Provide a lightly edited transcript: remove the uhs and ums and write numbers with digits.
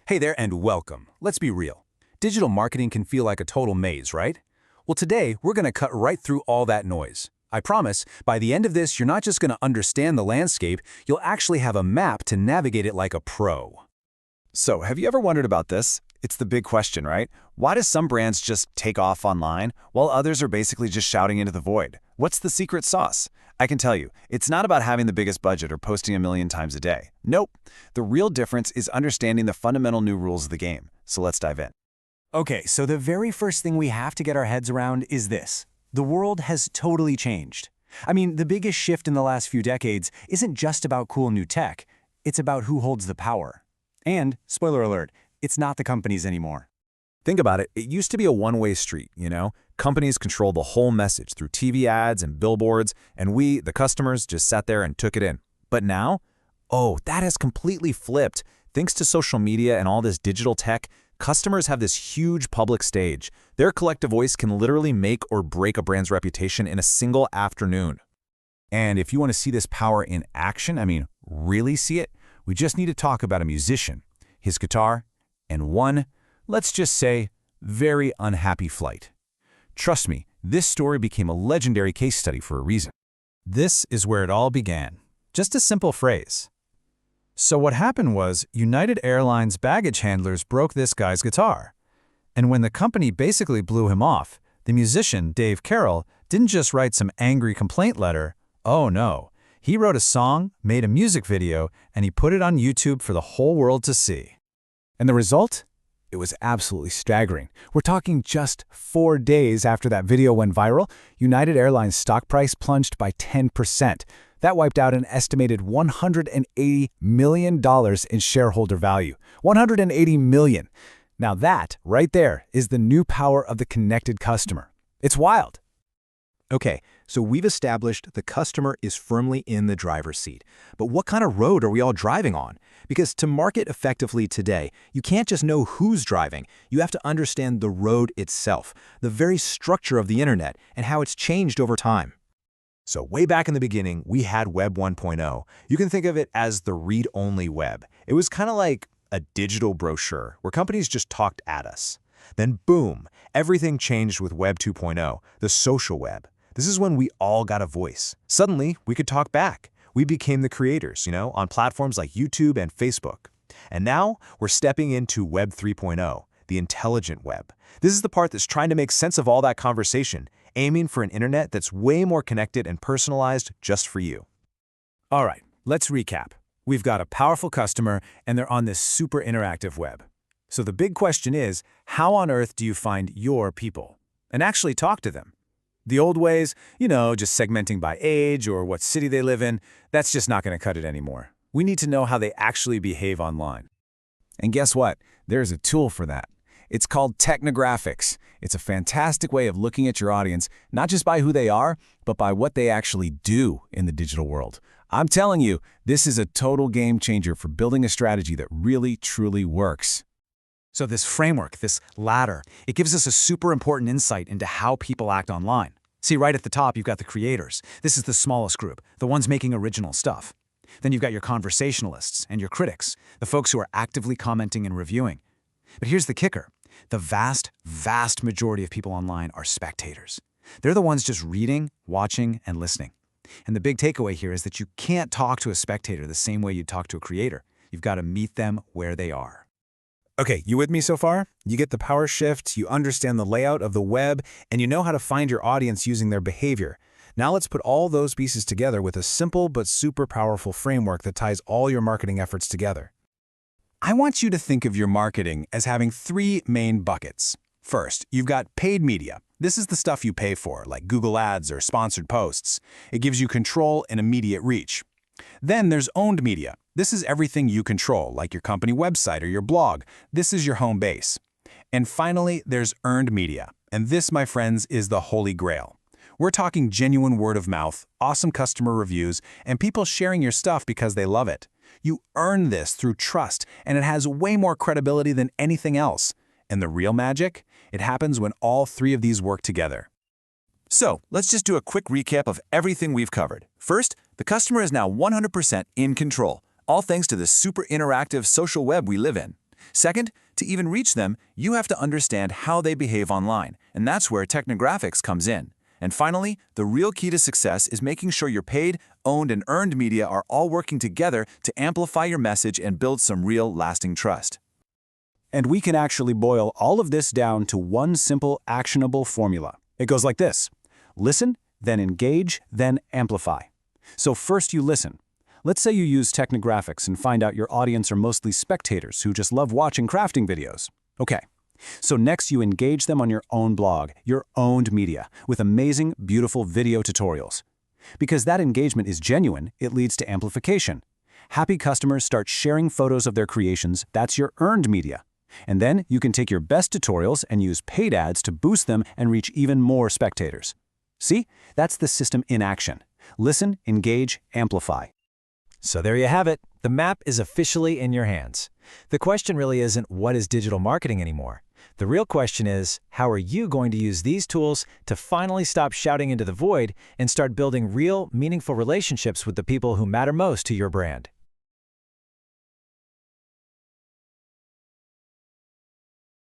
Hey there and welcome. Let's be real. Digital marketing can feel like a total maze, right? Well, today we're going to cut right through all that noise. I promise, by the end of this, you're not just going to understand the landscape, you'll actually have a map to navigate it like a pro. So, have you ever wondered about this? It's the big question, right? Why do some brands just take off online while others are basically just shouting into the void? What's the secret sauce? I can tell you, it's not about having the biggest budget or posting a million times a day. Nope. The real difference is understanding the fundamental new rules of the game. So let's dive in. Okay, so the very first thing we have to get our heads around is this. The world has totally changed. I mean, the biggest shift in the last few decades isn't just about cool new tech. It's about who holds the power. And, spoiler alert, it's not the companies anymore. Think about it. It used to be a one-way street, you know? Companies control the whole message through TV ads and billboards, and we, the customers, just sat there and took it in. But now, that has completely flipped. Thanks to social media and all this digital tech, customers have this huge public stage. Their collective voice can literally make or break a brand's reputation in a single afternoon. And if you want to see this power in action, really see it, we just need to talk about a musician, his guitar, and one, let's just say, very unhappy flight. Trust me, this story became a legendary case study for a reason. This is where it all began. Just a simple phrase. So what happened was United Airlines baggage handlers broke this guy's guitar. And when the company basically blew him off, the musician, Dave Carroll, didn't just write some angry complaint letter. Oh no. He wrote a song, made a music video, and he put it on YouTube for the whole world to see. And the result? It was absolutely staggering. We're talking just 4 days after that video went viral, United Airlines stock price plunged by 10%. That wiped out an estimated $180 million in shareholder value. $180 million. Now that, right there, is the new power of the connected customer. It's wild. Okay, so we've established the customer is firmly in the driver's seat. But what kind of road are we all driving on? Because to market effectively today, you can't just know who's driving. You have to understand the road itself, the very structure of the internet, and how it's changed over time. So way back in the beginning, we had Web 1.0. You can think of it as the read-only web. It was kind of like a digital brochure where companies just talked at us. Then boom, everything changed with Web 2.0, the social web. This is when we all got a voice. Suddenly, we could talk back. We became the creators, on platforms like YouTube and Facebook. And now, we're stepping into Web 3.0, the intelligent web. This is the part that's trying to make sense of all that conversation, aiming for an internet that's way more connected and personalized just for you. All right, let's recap. We've got a powerful customer, and they're on this super interactive web. So the big question is, how on earth do you find your people? And actually talk to them? The old ways, just segmenting by age or what city they live in, that's just not going to cut it anymore. We need to know how they actually behave online. And guess what? There's a tool for that. It's called Technographics. It's a fantastic way of looking at your audience, not just by who they are, but by what they actually do in the digital world. I'm telling you, this is a total game changer for building a strategy that really, truly works. So this framework, this ladder, it gives us a super important insight into how people act online. See, right at the top, you've got the creators. This is the smallest group, the ones making original stuff. Then you've got your conversationalists and your critics, the folks who are actively commenting and reviewing. But here's the kicker. The vast, vast majority of people online are spectators. They're the ones just reading, watching, and listening. And the big takeaway here is that you can't talk to a spectator the same way you'd talk to a creator. You've got to meet them where they are. Okay, you with me so far? You get the power shift, you understand the layout of the web, and you know how to find your audience using their behavior. Now let's put all those pieces together with a simple but super powerful framework that ties all your marketing efforts together. I want you to think of your marketing as having 3 main buckets. First, you've got paid media. This is the stuff you pay for, like Google Ads or sponsored posts. It gives you control and immediate reach. Then there's owned media. This is everything you control, like your company website or your blog. This is your home base. And finally, there's earned media. And this, my friends, is the holy grail. We're talking genuine word of mouth, awesome customer reviews, and people sharing your stuff because they love it. You earn this through trust, and it has way more credibility than anything else. And the real magic? It happens when all 3 of these work together. So, let's just do a quick recap of everything we've covered. First, the customer is now 100% in control, all thanks to the super interactive social web we live in. Second, to even reach them, you have to understand how they behave online, and that's where Technographics comes in. And finally, the real key to success is making sure your paid, owned, and earned media are all working together to amplify your message and build some real, lasting trust. And we can actually boil all of this down to one simple, actionable formula. It goes like this: listen, then engage, then amplify. So first you listen. Let's say you use Technographics and find out your audience are mostly spectators who just love watching crafting videos. Okay. So next you engage them on your own blog, your owned media, with amazing, beautiful video tutorials. Because that engagement is genuine, it leads to amplification. Happy customers start sharing photos of their creations, that's your earned media. And then you can take your best tutorials and use paid ads to boost them and reach even more spectators. See? That's the system in action. Listen, engage, amplify. So there you have it. The map is officially in your hands. The question really isn't what is digital marketing anymore. The real question is, how are you going to use these tools to finally stop shouting into the void and start building real, meaningful relationships with the people who matter most to your brand?